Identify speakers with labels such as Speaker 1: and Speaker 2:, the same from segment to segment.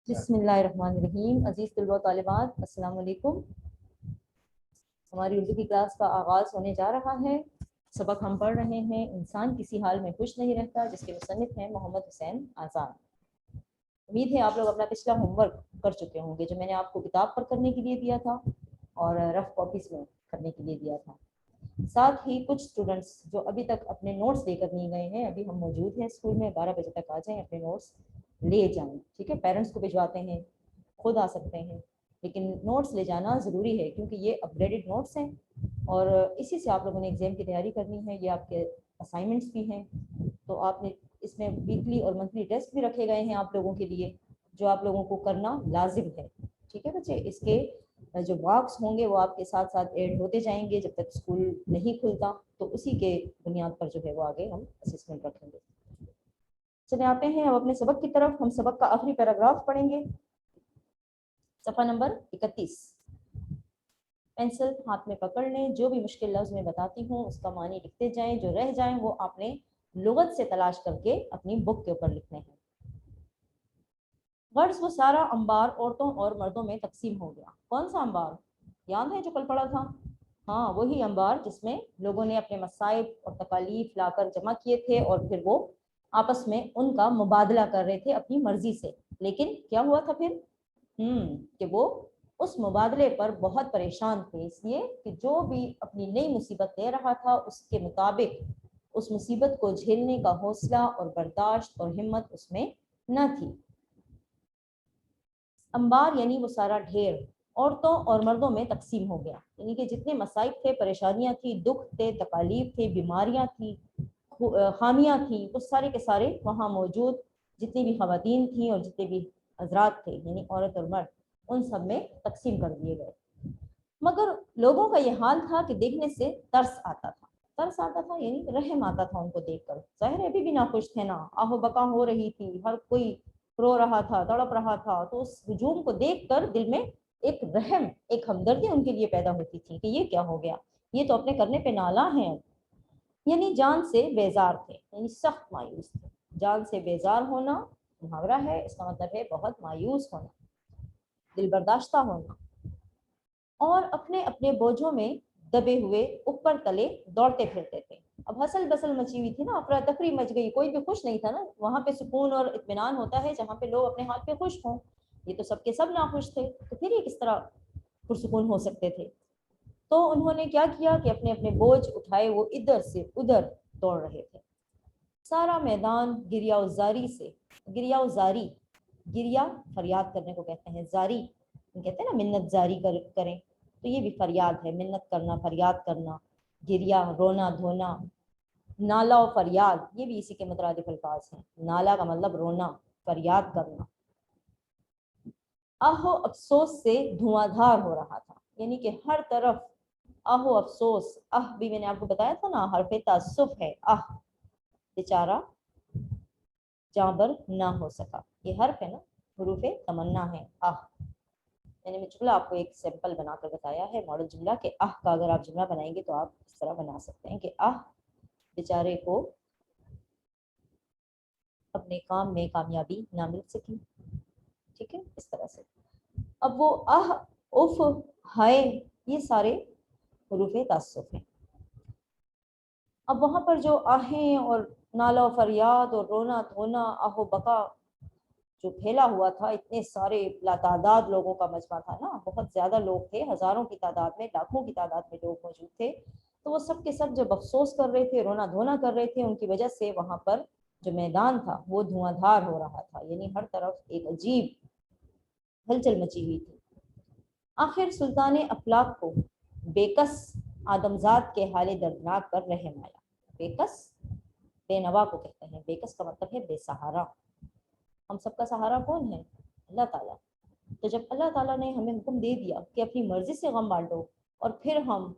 Speaker 1: بسم اللہ الرحمن الرحیم. عزیز طلباء و طالبات السلام علیکم. ہماری اردو کی کلاس کا آغاز ہونے جا رہا ہے. سبق ہم پڑھ رہے ہیں انسان کسی حال میں خوش نہیں رہتا، جس کے مصنف ہیں محمد حسین آزاد. امید ہے آپ لوگ اپنا پچھلا ہوم ورک کر چکے ہوں گے، جو میں نے آپ کو کتاب پر کرنے کے لیے دیا تھا اور رف کاپیز میں کرنے کے لیے دیا تھا. ساتھ ہی کچھ اسٹوڈنٹس جو ابھی تک اپنے نوٹس لے کر نہیں گئے ہیں، ابھی ہم موجود ہیں اسکول میں، 12 بجے تک آ جائیں، اپنے نوٹس لے جائیں. ٹھیک ہے، پیرنٹس کو بھجواتے ہیں، خود آ سکتے ہیں، لیکن نوٹس لے جانا ضروری ہے کیونکہ یہ اپ گریڈڈ نوٹس ہیں اور اسی سے آپ لوگوں نے ایگزام کی تیاری کرنی ہے. یہ آپ کے اسائنمنٹس بھی ہیں، تو آپ نے اس میں ویکلی اور منتھلی ٹیسٹ بھی رکھے گئے ہیں آپ لوگوں کے لیے، جو آپ لوگوں کو کرنا لازم ہے. ٹھیک ہے بچے، اس کے جو مارکس ہوں گے وہ آپ کے ساتھ ساتھ ایڈ ہوتے جائیں گے جب تک اسکول نہیں کھلتا، تو اسی کے بنیاد پر جو ہے وہ آگے ہم اسسمنٹ رکھیں گے. چلے آتے ہیں اب اپنے سبق کی طرف. ہم سبق کا آخری پیراگراف پڑھیں گے، صفحہ نمبر 31. پینسل ہاتھ میں پکڑ لیں. جو بھی مشکل لفظ میں بتاتی ہوں اس کا معنی لکھتے جائیں، جو رہ جائیں وہ آپ نے لغت سے تلاش کر کے اپنی بک کے اوپر لکھنے ہیں. غرض وہ سارا انبار عورتوں اور مردوں میں تقسیم ہو گیا. کون سا انبار؟ یاد ہے جو کل پڑھا تھا؟ ہاں، وہی انبار جس میں لوگوں نے اپنے مصائب اور تکالیف لا کر جمع کیے تھے اور پھر وہ آپس میں ان کا مبادلہ کر رہے تھے اپنی مرضی سے. لیکن کیا ہوا تھا پھر؟ کہ وہ اس مبادلے پر بہت پریشان تھے، اس لیے کہ جو بھی اپنی نئی مصیبت لے رہا تھا اس کے مطابق اس مصیبت کو جھیلنے کا حوصلہ اور برداشت اور ہمت اس میں نہ تھی. انبار یعنی وہ سارا ڈھیر عورتوں اور مردوں میں تقسیم ہو گیا، یعنی کہ جتنے مصائب تھے، پریشانیاں تھیں، دکھ تھے، تکالیف تھے، بیماریاں تھیں، خامیاں تھیں، وہ سارے کے سارے وہاں موجود جتنی بھی خواتین تھیں اور جتنے بھی حضرات تھے، یعنی عورت اور مرد، ان سب میں تقسیم کر دیے گئے. مگر لوگوں کا یہ حال تھا کہ دیکھنے سے ترس آتا تھا. ترس آتا تھا یعنی رحم آتا تھا ان کو دیکھ کر. ظاہر ہے ابھی بھی ناخوش تھے نا، آہو بکا ہو رہی تھی، ہر کوئی رو رہا تھا، تڑپ رہا تھا، تو اس ہجوم کو دیکھ کر دل میں ایک رحم، ایک ہمدردی ان کے لیے پیدا ہوتی تھی کہ یہ کیا ہو گیا، یہ تو اپنے کرنے پہ نالاں ہیں. یعنی جان سے بیزار تھے، یعنی سخت مایوس تھے. جان سے بیزار ہونا محاورہ ہے، اس کا مطلب ہے بہت مایوس ہونا، دل برداشتہ ہونا، اور اپنے اپنے بوجھوں میں دبے ہوئے اوپر تلے دوڑتے پھرتے تھے. اب ہسل بسل مچی ہوئی تھی نا، افراتفری مچ گئی، کوئی بھی خوش نہیں تھا نا. وہاں پہ سکون اور اطمینان ہوتا ہے جہاں پہ لوگ اپنے حال پہ خوش ہوں. یہ تو سب کے سب ناخوش تھے، تو پھر یہ کس طرح پرسکون ہو سکتے تھے؟ تو انہوں نے کیا کیا کہ اپنے اپنے بوجھ اٹھائے وہ ادھر سے ادھر دوڑ رہے تھے. سارا میدان گریا و زاری سے، گریا و زاری، گریا فریاد کرنے کو کہتے ہیں، زاری کہتے ہیں نا منت زاری کریں، تو یہ بھی فریاد ہے، منت کرنا، فریاد کرنا. گریا رونا دھونا، نالا و فریاد یہ بھی اسی کے مترادف الفاظ ہیں. نالا کا مطلب رونا، فریاد کرنا. آہو افسوس سے دھواں دھار ہو رہا تھا، یعنی کہ ہر طرف آہو افسوس. بھی میں نے آپ کو بتایا تھا نا، حرف تاسف ہے. بیچارہ جانبر نہ ہو سکا، یہ حرف ہے نا، حروف تمنا ہے. میں نے جملہ آپ کو ایک سیمپل بنا کر بتایا ہے، ماڈل جملہ، کہ کا اگر آپ جملہ بنائیں گے تو آپ اس طرح بنا سکتے ہیں کہ بیچارے کو اپنے کام میں کامیابی نہ مل سکی. ٹھیک ہے، اس طرح سے. اب وہ اف، ہائے، یہ سارے حروف تعصف ہیں. اب وہاں پر جو آہیں اور نالا و فریاد اور رونا دھونا، آہو بکا جو پھیلا ہوا تھا، اتنے سارے لاتعداد لوگوں کا مجمع تھا نا، بہت زیادہ لوگ تھے، ہزاروں کی تعداد میں، لاکھوں کی تعداد میں لوگ موجود تھے. تو وہ سب کے سب جب افسوس کر رہے تھے، رونا دھونا کر رہے تھے، ان کی وجہ سے وہاں پر جو میدان تھا وہ دھواں دھار ہو رہا تھا، یعنی ہر طرف ایک عجیب ہلچل مچی ہوئی تھی. آخر سلطان افلاک کو بےکس آدمزاد کے حال دردناک پر رحم آیا. بےکس بے نوا کو کہتے ہیں، بےکس کا مطلب ہے بے سہارا. ہم سب کا سہارا کون ہے؟ اللہ تعالیٰ. تو جب اللہ تعالیٰ نے ہمیں حکم دے دیا کہ اپنی مرضی سے غم بانٹو، اور پھر ہم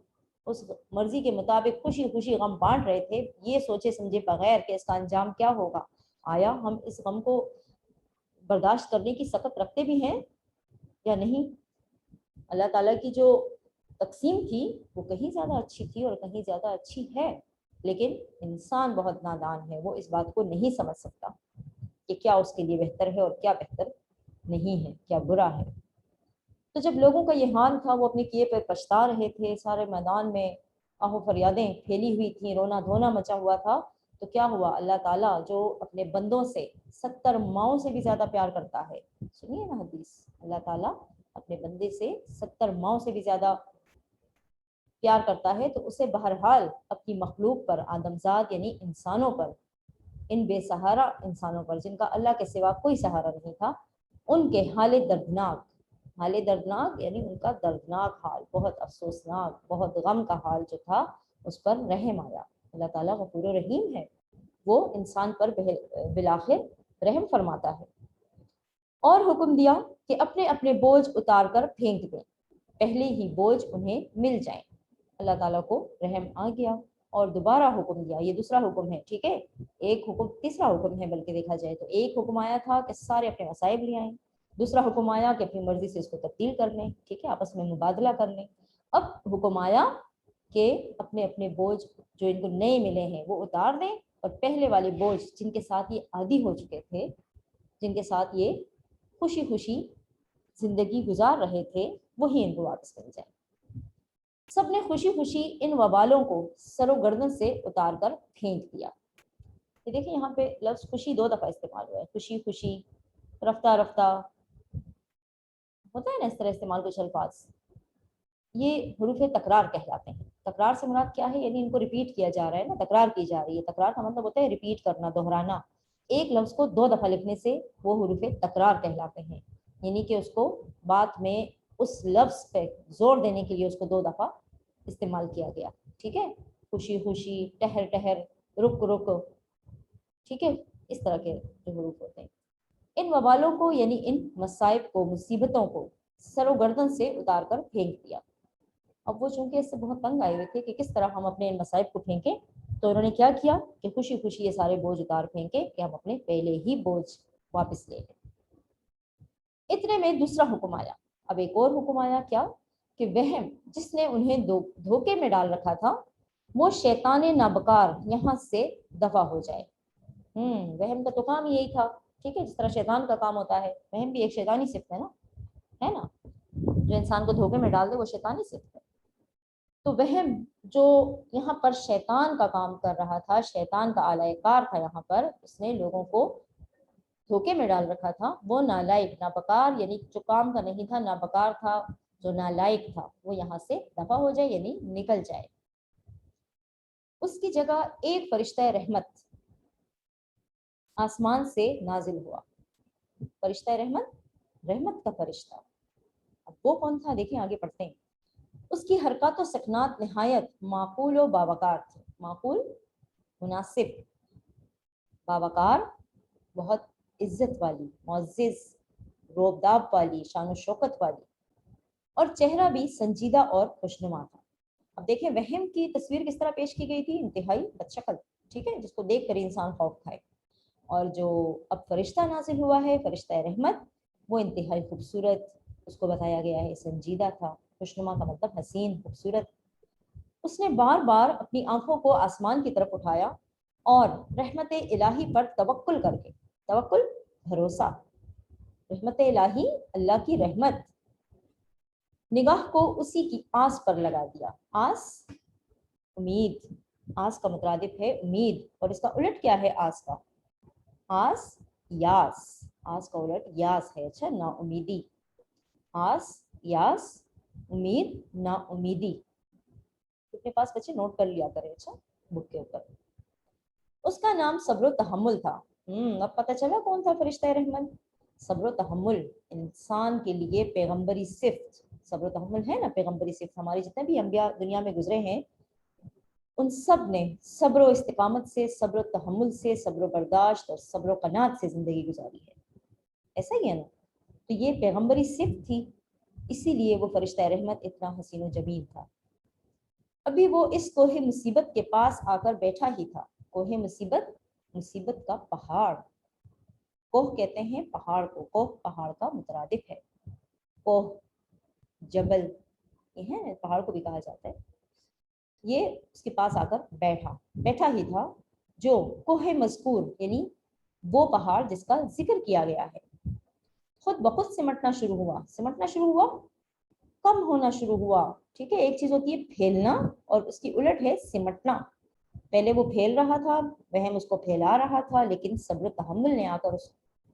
Speaker 1: اس مرضی کے مطابق خوشی خوشی غم بانٹ رہے تھے، یہ سوچے سمجھے بغیر کہ اس کا انجام کیا ہوگا، آیا ہم اس غم کو برداشت کرنے کی سخت رکھتے بھی ہیں یا نہیں؟ اللہ تعالیٰ کی جو تقسیم تھی وہ کہیں زیادہ اچھی تھی اور کہیں زیادہ اچھی ہے، لیکن انسان بہت نادان ہے، وہ اس بات کو نہیں سمجھ سکتا. کہ کیا اس کے لیے بہتر ہے اور کیا بہتر نہیں ہے، کیا برا ہے۔ تو جب لوگوں کا یہ حال تھا، وہ اپنے کیے پر پچھتا رہے تھے، سارے میدان میں آہو فریادیں پھیلی ہوئی تھیں، رونا دھونا مچا ہوا تھا، تو کیا ہوا؟ اللہ تعالیٰ جو اپنے بندوں سے 70 ماؤں سے بھی زیادہ پیار کرتا ہے، سنیے نا حدیث، اللہ تعالیٰ اپنے بندے سے 70 ماؤں سے بھی زیادہ پیار کرتا ہے، تو اسے بہرحال اپنی مخلوق پر، آدمزاد یعنی انسانوں پر، ان بے سہارا انسانوں پر جن کا اللہ کے سوا کوئی سہارا نہیں تھا، ان کے حال دردناک یعنی ان کا دردناک حال، بہت افسوسناک، بہت غم کا حال جو تھا، اس پر رحم آیا۔ اللہ تعالیٰ غفور و رحیم ہے، وہ انسان پر بالآخر رحم فرماتا ہے، اور حکم دیا کہ اپنے اپنے بوجھ اتار کر پھینک دیں، پہلے ہی بوجھ انہیں مل جائیں۔ اللہ تعالیٰ کو رحم آ گیا اور دوبارہ حکم دیا، یہ دوسرا حکم ہے، ٹھیک ہے، ایک حکم تیسرا حکم ہے بلکہ دیکھا جائے تو، ایک حکم آیا تھا کہ سارے اپنے مصائب لے آئیں، دوسرا حکم آیا کہ اپنی مرضی سے اس کو تبدیل کر لیں، ٹھیک ہے، آپس میں مبادلہ کر لیں۔ اب حکم آیا کہ اپنے اپنے بوجھ جو ان کو نئے ملے ہیں وہ اتار دیں، اور پہلے والے بوجھ جن کے ساتھ یہ عادی ہو چکے تھے، جن کے ساتھ یہ خوشی خوشی زندگی گزار رہے تھے، وہی ان کو واپس مل جائے۔ سب نے خوشی خوشی ان وبالوں کو سر و گردن سے اتار کر پھینک دیا۔ یہ دیکھیں یہاں پہ لفظ خوشی 2 دفعہ استعمال ہوا ہے، خوشی خوشی، رفتہ رفتہ، ہوتا ہے نا اس طرح استعمال کچھ الفاظ، یہ حروف تکرار کہلاتے ہیں۔ تکرار سے مراد کیا ہے؟ یعنی ان کو ریپیٹ کیا جا رہا ہے نا، تکرار کی جا رہی ہے۔ تکرار کا مطلب ہوتا ہے ریپیٹ کرنا، دہرانا۔ ایک لفظ کو 2 دفعہ لکھنے سے وہ حروف تکرار کہلاتے ہیں، یعنی کہ اس کو بات میں اس لفظ پہ زور دینے کے لیے اس کو 2 دفعہ استعمال کیا گیا، ٹھیک ہے، خوشی خوشی، ٹہر ٹہر، رک رک، ٹھیک ہے، اس طرح کے جو حروف ہوتے ہیں۔ ان وبالوں کو یعنی ان مصائب کو، مصیبتوں کو سر و گردن سے اتار کر پھینک دیا۔ اب وہ چونکہ اس سے بہت تنگ آئے ہوئے تھے کہ کس طرح ہم اپنے ان مصائب کو پھینکیں، تو انہوں نے کیا کیا کہ خوشی خوشی یہ سارے بوجھ اتار پھینکے کہ ہم اپنے پہلے ہی بوجھ واپس لے لیں۔ اتنے میں دوسرا حکم آیا، اب ایک اور حکم آیا، کیا کہ وہم جس نے انہیں دھوکے میں ڈال رکھا تھا، وہ شیطان نابکار یہاں سے دفع ہو جائے۔ وہم کا تو کام یہی تھا، ٹھیک ہے، جس طرح شیطان کا کام ہوتا ہے، وہم بھی ایک شیطانی صفت ہے نا، جو انسان کو دھوکے میں ڈال دے وہ شیطانی صفت ہے۔ تو وہم جو یہاں پر شیطان کا کام کر رہا تھا، شیطان کا آلہ کار تھا، یہاں پر اس نے لوگوں کو دھوکے میں ڈال رکھا تھا، وہ نالائق، نابکار، یعنی جو کام کا نہیں تھا، نابکار تھا، جو نالائق تھا، وہ یہاں سے دفع ہو جائے، یعنی نکل جائے۔ اس کی جگہ ایک فرشتہ رحمت آسمان سے نازل ہوا۔ فرشتہ رحمت، رحمت کا فرشتہ، اب وہ کون تھا؟ دیکھیں آگے پڑھتے ہیں۔ اس کی حرکات و سکنات نہایت معقول و باوقار تھی۔ معقول مناسب، باوقار بہت عزت والی، معزز، روبداب والی، شان و شوکت والی، اور چہرہ بھی سنجیدہ اور خوشنما تھا۔ اب دیکھیں وہم کی تصویر کس طرح پیش کی گئی تھی، انتہائی بدشکل، ٹھیک ہے، جس کو دیکھ کر انسان خوف کھائے، اور جو اب فرشتہ نازل ہوا ہے، فرشتہ رحمت، وہ انتہائی خوبصورت، اس کو بتایا گیا ہے سنجیدہ تھا، خوشنما کا مطلب حسین، خوبصورت۔ اس نے بار بار اپنی آنکھوں کو آسمان کی طرف اٹھایا اور رحمت الہی پر توکل کر کے، توکل بھروسہ، رحمت الہی اللہ کی رحمت، نگاہ کو اسی کی آس پر لگا دیا۔ آس امید، آس کا مترادف ہے امید، اور اس کا الٹ کیا ہے آس کا؟ آس یاس، آس کا الٹ یاس ہے، اچھا، نا امیدی، آس یاس، امید نا امیدی۔ اپنے پاس بچے نوٹ کر لیا کریں، اچھا، بک کے اوپر۔ اس کا نام صبر و تحمل تھا۔ اب پتہ چلا کون تھا فرشتہ رحمت؟ صبر و تحمل، انسان کے لیے پیغمبری صفت، صبر و تحمل ہے نا پیغمبری صفت۔ ہمارے جتنے بھی انبیاء دنیا میں گزرے ہیں، ان سب نے صبر و استقامت سے، صبر و تحمل سے، صبر و برداشت اور صبر و قناعت سے زندگی گزاری ہے، ایسا ہی ہے نا؟ تو یہ پیغمبری صفت تھی، اسی لیے وہ فرشتہ رحمت اتنا حسین و جمیل تھا۔ ابھی وہ اس کوہ مصیبت کے پاس آ کر بیٹھا ہی تھا۔ کوہ مصیبت، مصیبت کا پہاڑ، کوہ کہتے ہیں پہاڑ کو، کوہ پہاڑ کا مترادف ہے، کوہ جبل، یہ ہے پہاڑ کو بھی کہا جاتا ہے۔ یہ اس کے پاس آ کر بیٹھا ہی تھا، جو کوہ مذکور یعنی وہ پہاڑ جس کا ذکر کیا گیا ہے خود بخود سمٹنا شروع ہوا کم ہونا شروع ہوا. ٹھیک ہے, ایک چیز ہوتی ہے پھیلنا اور اس کی الٹ ہے سمٹنا. پہلے وہ پھیل رہا تھا, وہم اس کو پھیلا رہا تھا, لیکن صبر و تحمل نے آ کر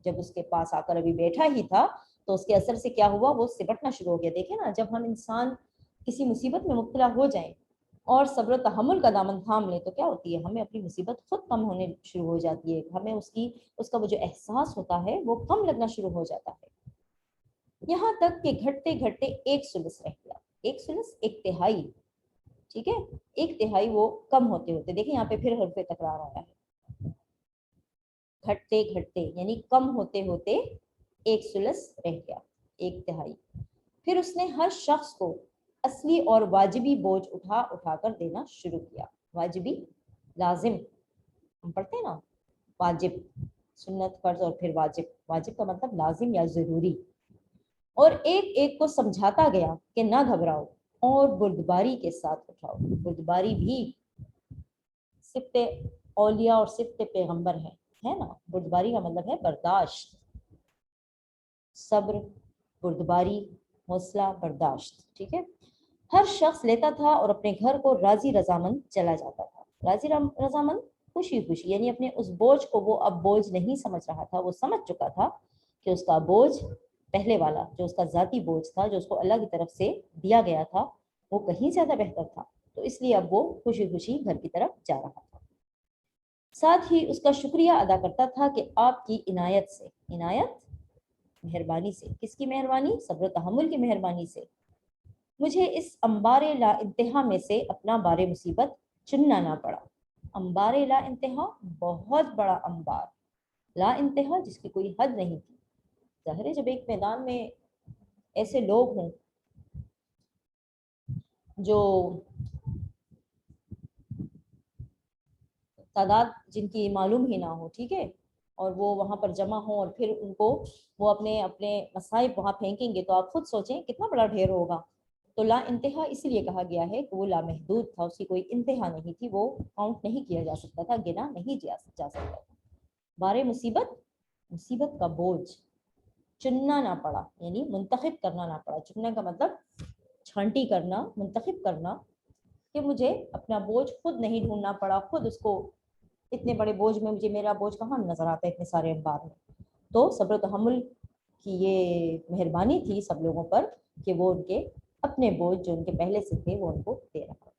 Speaker 1: جب اس کے پاس آ کر ابھی بیٹھا ہی تھا تو اس کے اثر سے کیا ہوا, وہ سمٹنا شروع ہو گیا. دیکھیں نا, جب ہم انسان کسی مصیبت میں مبتلا ہو جائیں اور صبر و تحمل کا دامن تھام لیں تو کیا ہوتی ہے, ہمیں اپنی مصیبت خود کم ہونے شروع ہو جاتی ہے, ہمیں اس کا وہ جو احساس ہوتا ہے وہ کم لگنا شروع ہو جاتا ہے. یہاں تک کہ گھٹتے گھٹتے ایک ثلث رہ گیا, ایک ثلث ایک تہائی. ٹھیک ہے, ایک تہائی وہ کم ہوتے ہوتے, دیکھیں یہاں پہ پھر حرف تکرار آیا ہے, گھٹتے گھٹتے یعنی کم ہوتے ہوتے ایک ثلث رہ گیا, ایک تہائی. پھر اس نے ہر شخص کو اصلی اور واجبی بوجھ اٹھا اٹھا کر دینا شروع کیا. واجبی لازم ہم پڑھتے ہیں نا, واجب سنت فرض اور پھر واجب, واجب کا مطلب لازم یا ضروری. اور ایک ایک کو سمجھاتا گیا کہ نہ گھبراؤ اور بردباری کے ساتھ اٹھاؤ. بردباری بھی صفت اولیاء اور صفت پیغمبر ہے نا. بردباری کا مطلب ہے برداشت, صبر, بردباری, حوصلہ, برداشت. ٹھیک ہے, ہر شخص لیتا تھا اور اپنے گھر کو راضی رضامند چلا جاتا تھا. راضی رضامند خوشی خوشی, یعنی اپنے اس بوجھ کو وہ اب بوجھ نہیں سمجھ رہا تھا, وہ سمجھ چکا تھا کہ اس کا بوجھ پہلے والا جو اس کا ذاتی بوجھ تھا, جو اس کو اللہ کی طرف سے دیا گیا تھا, وہ کہیں زیادہ بہتر تھا. تو اس لیے اب وہ خوشی خوشی گھر کی طرف جا رہا تھا. ساتھ ہی اس کا شکریہ ادا کرتا تھا کہ آپ کی عنایت سے, عنایت مہربانی سے, کس کی مہربانی, صبر و تحمل کی مہربانی سے, مجھے اس انبار لا انتہا میں سے اپنا بار مصیبت چننا نہ پڑا. انبار لا انتہا, بہت بڑا انبار, لا انتہا جس کی کوئی حد نہیں تھی. ظاہر ہے جب ایک میدان میں ایسے لوگ ہوں جو تعداد جن کی معلوم ہی نہ ہو, ٹھیک ہے, اور وہ وہاں پر جمع ہوں اور پھر ان کو وہ اپنے مصائب وہاں پھینکیں گے, تو آپ خود سوچیں کتنا بڑا ڈھیر ہوگا. تو لا انتہا اس لیے کہا گیا ہے کہ وہ لامحدود تھا, اس کی کوئی انتہا نہیں تھی, وہ کاؤنٹ نہیں کیا جا سکتا تھا, گنا نہیں جا سکتا تھا. بارے مصیبت, مصیبت کا بوجھ چننا نہ پڑا, یعنی منتخب کرنا نہ پڑا. چننا کا مطلب چھانٹی کرنا, منتخب کرنا, کہ مجھے اپنا بوجھ خود نہیں ڈھونڈنا پڑا, خود اس کو اتنے بڑے بوجھ میں مجھے میرا بوجھ کہاں نظر آتا ہے اتنے سارے انبار میں. تو صبر و تحمل کی یہ مہربانی تھی سب لوگوں پر کہ وہ ان کے اپنے بوجھ جو ان کے پہلے سے تھے وہ ان کو دے رہا.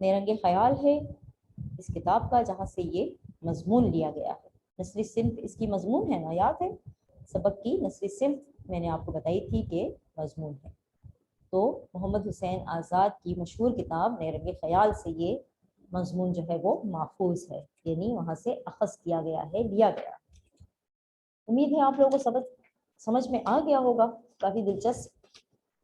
Speaker 1: نیرنگ خیال ہے اس کتاب کا جہاں سے یہ مضمون لیا گیا ہے. نثری صنف اس کی مضمون ہے نا, یاد ہے سبق کی نثری صنف میں نے آپ کو بتائی تھی کہ مضمون ہے. تو محمد حسین آزاد کی مشہور کتاب نیرنگ خیال سے یہ مضمون جو ہے وہ محفوظ ہے, یعنی وہاں سے اخذ کیا گیا ہے, لیا گیا. امید ہے آپ لوگوں کو سمجھ میں آ گیا ہوگا. کافی دلچسپ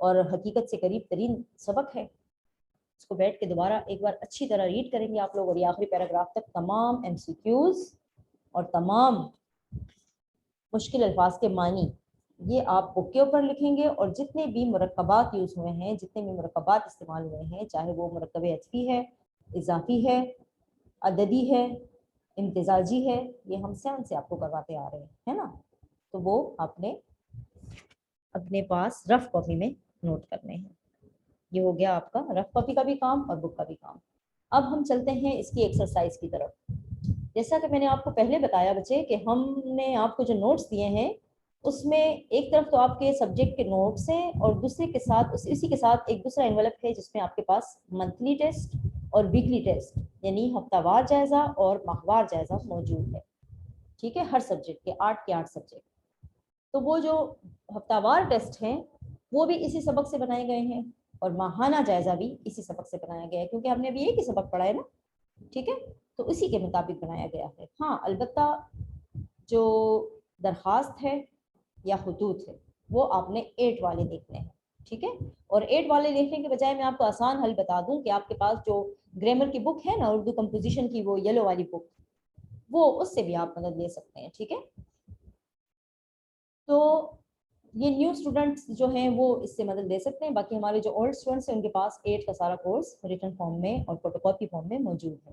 Speaker 1: اور حقیقت سے قریب ترین سبق ہے. اس کو بیٹھ کے دوبارہ ایک بار اچھی طرح ریڈ کریں گے آپ لوگ, اور یہ آخری پیراگراف تک تمام MCQs اور تمام مشکل الفاظ کے معنی یہ آپ بک کے اوپر لکھیں گے, اور جتنے بھی مرکبات یوز ہوئے ہیں, جتنے بھی مرکبات استعمال ہوئے ہیں, چاہے وہ مرکب عطفی ہے, اضافی ہے, عددی ہے, امتزاجی ہے, یہ ہم 7 سے آپ کو کرواتے آ رہے ہیں, ہے نا. تو وہ آپ نے اپنے پاس رف کاپی میں نوٹ کرنے ہیں. یہ ہو گیا آپ کا رف کاپی کا بھی کام اور بک کا بھی کام. اب ہم چلتے ہیں اس کی ایکسرسائز کی طرف. جیسا کہ میں نے آپ کو پہلے بتایا بچے کہ ہم نے آپ کو جو نوٹس دیے ہیں اس میں ایک طرف تو آپ کے سبجیکٹ کے نوٹس ہیں, اور دوسرے کے ساتھ اسی کے ساتھ ایک دوسرا انویلپ ہے جس میں آپ کے پاس منتھلی ٹیسٹ اور ویکلی ٹیسٹ یعنی ہفتہ وار جائزہ اور ماہوار جائزہ موجود ہے. ٹھیک ہے, ہر سبجیکٹ کے 8 کے 8 سبجیکٹ. تو وہ جو ہفتہ وار ٹیسٹ ہیں وہ بھی اسی سبق سے بنائے گئے ہیں, اور ماہانہ جائزہ بھی اسی سبق سے بنایا گیا ہے, کیونکہ ہم نے ابھی ایک ہی سبق پڑھا ہے نا. ٹھیک ہے, تو اسی کے مطابق بنایا گیا ہے. ہاں البتہ جو درخواست ہے یا خطوط ہے وہ آپ نے 8 والے دیکھنے ہیں. ٹھیک ہے, اور 8 والے دیکھنے کے بجائے میں آپ کو آسان حل بتا دوں کہ آپ کے پاس جو گرامر کی بک ہے نا, اردو کمپوزیشن کی, وہ یلو والی بک, وہ اس سے بھی آپ مدد لے سکتے ہیں. ٹھیک ہے, تو یہ نیو اسٹوڈنٹس جو ہیں وہ اس سے مدد لے سکتے ہیں. باقی ہمارے جو اولڈ اسٹوڈنٹس ہیں ان کے پاس 8 کا سارا کورس ریٹن فارم میں اور فوٹو کاپی فارم میں موجود ہے.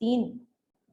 Speaker 1: 3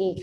Speaker 1: 1,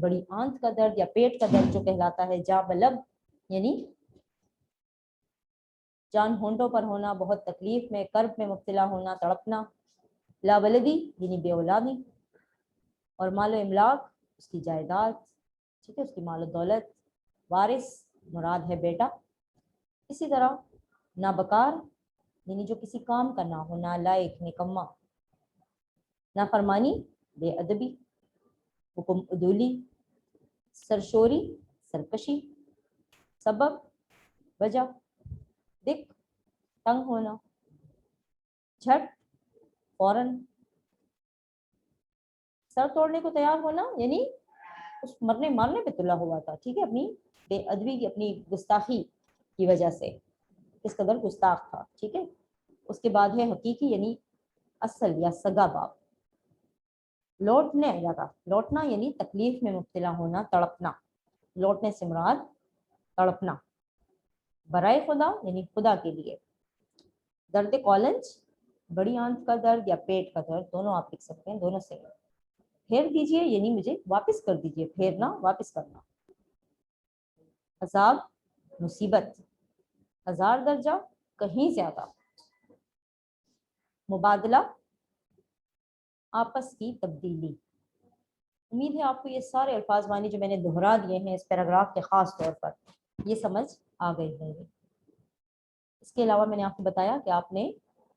Speaker 1: بڑی آنت کا درد یا پیٹ کا درد جو کہلاتا ہے جا بلب یعنی جان ہونٹوں پر ہونا، بہت تکلیف میں کرب میں مبتلا ہونا، تڑپنا، لا ولدی یعنی بے اولادی، اور مال و املاک اس کی جائیداد، ٹھیک ہے، اس کی مال و دولت، وارث مراد ہے بیٹا، اسی طرح نابکار یعنی جو کسی کام کا نہ ہو، نالائق نکما، نافرمانی بے ادبی، حکم عدولی، سرشوری سرکشی، سبب وجہ، دک تنگ ہونا، جھٹ فوراً، سر توڑنے کو تیار ہونا یعنی اس مرنے مارنے پہ تلا ہوا تھا، ٹھیک ہے، اپنی بے ادبی کی، اپنی گستاخی کی وجہ سے اس قدر گستاخ تھا، ٹھیک ہے۔ اس کے بعد ہے حقیقی یعنی اصل یا سگا باپ، لوٹنے لگا، لوٹنا یعنی تکلیف میں مبتلا ہونا، تڑپنا، لوٹنے سے مراد تڑپنا، برائے خدا یعنی خدا کے لیے، درد کالنج بڑی آنت کا درد یا پیٹ کا درد، دونوں آپ لکھ سکتے ہیں، دونوں سے پھیر دیجئے یعنی مجھے واپس کر دیجئے، پھیرنا واپس کرنا، عذاب مصیبت، ہزار درجہ کہیں زیادہ، مبادلہ آپس کی تبدیلی۔ امید ہے آپ کو یہ سارے الفاظ معنی جو میں نے دہرا دیے ہیں اس پیراگراف کے خاص طور پر یہ سمجھ آ گئی ہوں گی۔ اس کے علاوہ میں نے آپ کو بتایا کہ آپ نے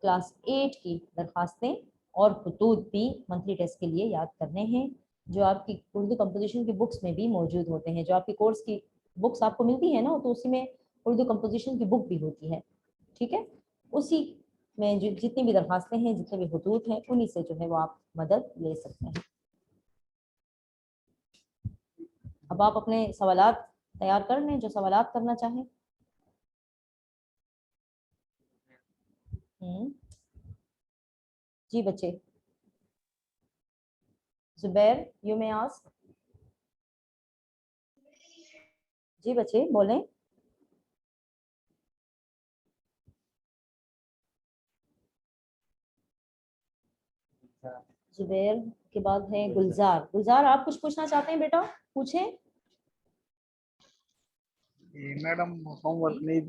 Speaker 1: کلاس 8 کی درخواستیں اور خطوط بھی منتھلی ٹیسٹ کے لیے یاد کرنے ہیں، جو آپ کی اردو کمپوزیشن کی بکس میں بھی موجود ہوتے ہیں، جو آپ کی کورس کی بکس آپ کو ملتی ہیں نا، تو اسی میں اردو کمپوزیشن کی بک بھی ہوتی ہے، ٹھیک ہے، اسی میں جو جتنی بھی درخواستیں ہیں، جتنے بھی خطوط ہیں، انہی سے جو ہے وہ آپ مدد لے سکتے ہیں۔ اب آپ اپنے سوالات تیار کر لیں، جو سوالات کرنا چاہیں۔ جی بچے، زبیر یو میں آسک۔ جی بچے بولیں۔ زبیر کے بعد ہے گلزار۔ گلزار آپ کچھ پوچھنا چاہتے ہیں بیٹا؟ پوچھیں۔
Speaker 2: میڈم ہوم ورک نہیں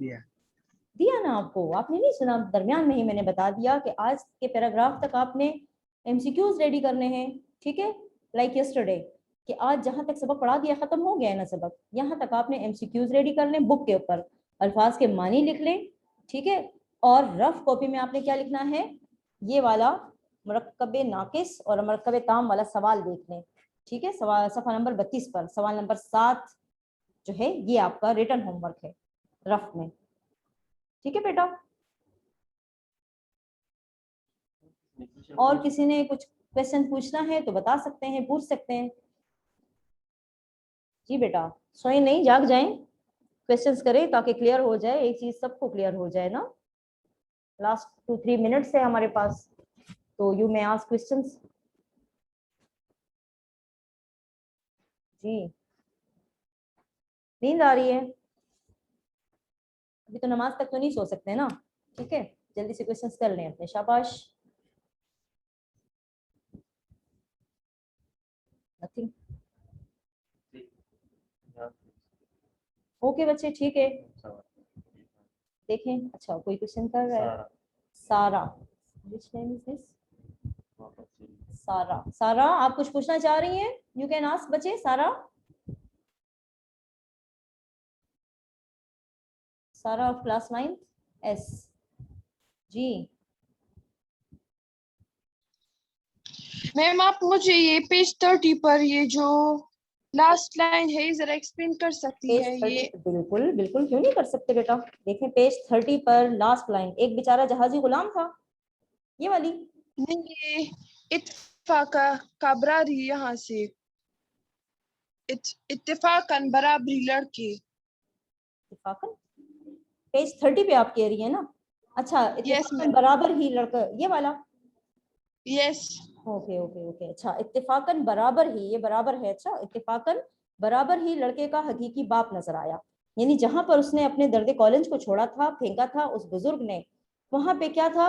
Speaker 2: دیا
Speaker 1: نا آپ کو؟ آپ نے نہیں سنا؟ درمیان میں ہی میں نے بتا دیا کہ آج کے پیراگراف تک آپ نے ایم سی کیوز ریڈی کرنے ہیں، ٹھیک ہے، لائک یسٹرڈے، کہ آج جہاں تک سبق پڑھا دیا ختم ہو گیا ہے نا سبق، یہاں تک آپ نے ایم سی کیوز ریڈی کر لیں، بک کے اوپر الفاظ کے معنی لکھ لیں، ٹھیک ہے، اور رف کاپی میں آپ نے کیا لکھنا ہے، یہ والا مرکب ناقص اور مرکب تام والا سوال دیکھ لیں، ٹھیک ہے، صفحہ نمبر 32 پر سوال نمبر 7 جو ہے یہ آپ کا ریٹن ہوم ورک ہے رف میں، ٹھیک ہے بیٹا۔ اور کسی نے کچھ کویسچن پوچھنا ہے تو بتا سکتے ہیں، پوچھ سکتے ہیں۔ جی بیٹا سوئیں نہیں، جاگ جائیں، کویسچنس کریں تاکہ کلیئر ہو جائے، ایک چیز سب کو کلیئر ہو جائے نا۔ لاسٹ 2-3 منٹس ہے ہمارے پاس، تو یو میں آسک کویسچنس۔ جی نیند آ رہی ہے؟ ابھی تو نماز تک تو نہیں سو سکتے نا، ٹھیک ہے، جلدی سے کویسچنس کر لیں اپنے، شاباش۔ نتھنگ؟ اوکے بچے ٹھیک ہے، دیکھیں اچھا کوئی کویسچن کر رہا ہے؟ سارا، which name is this؟ سارا، سارا آپ کچھ پوچھنا چاہ رہی ہیں؟ یو کین آسک بچے، سارا، سارا آف کلاس 9 ایس۔ جی
Speaker 3: میم آپ مجھے یہ پیج 30 پر یہ جو لاسٹ لائن ہے ذرا ایکسپلین کر سکتی ہے؟ یہ
Speaker 1: بالکل بالکل، کیوں نہیں کر سکتے بیٹا، دیکھیں پیج 30 پر لاسٹ لائن، ایک بیچارہ جہازی غلام تھا، یہ والی
Speaker 3: نہیں، یہ اتفاقا برابری، یہاں سے اتفاقاً برابری لڑکے،
Speaker 1: اتفاقاً پیج 30 پہ آپ کہہ رہی ہیں نا؟ اچھا اتفاقاً برابر ہی لڑکا، یہ والا،
Speaker 3: یس
Speaker 1: اوکے اوکے اوکے، اچھا اتفاقاً برابر ہی، یہ برابر ہے، اچھا اتفاقاً برابر ہی لڑکے کا حقیقی باپ نظر آیا، یعنی جہاں پر اس نے اپنے درد کالج کو چھوڑا تھا، پھینکا تھا اس بزرگ نے، وہاں پہ کیا تھا،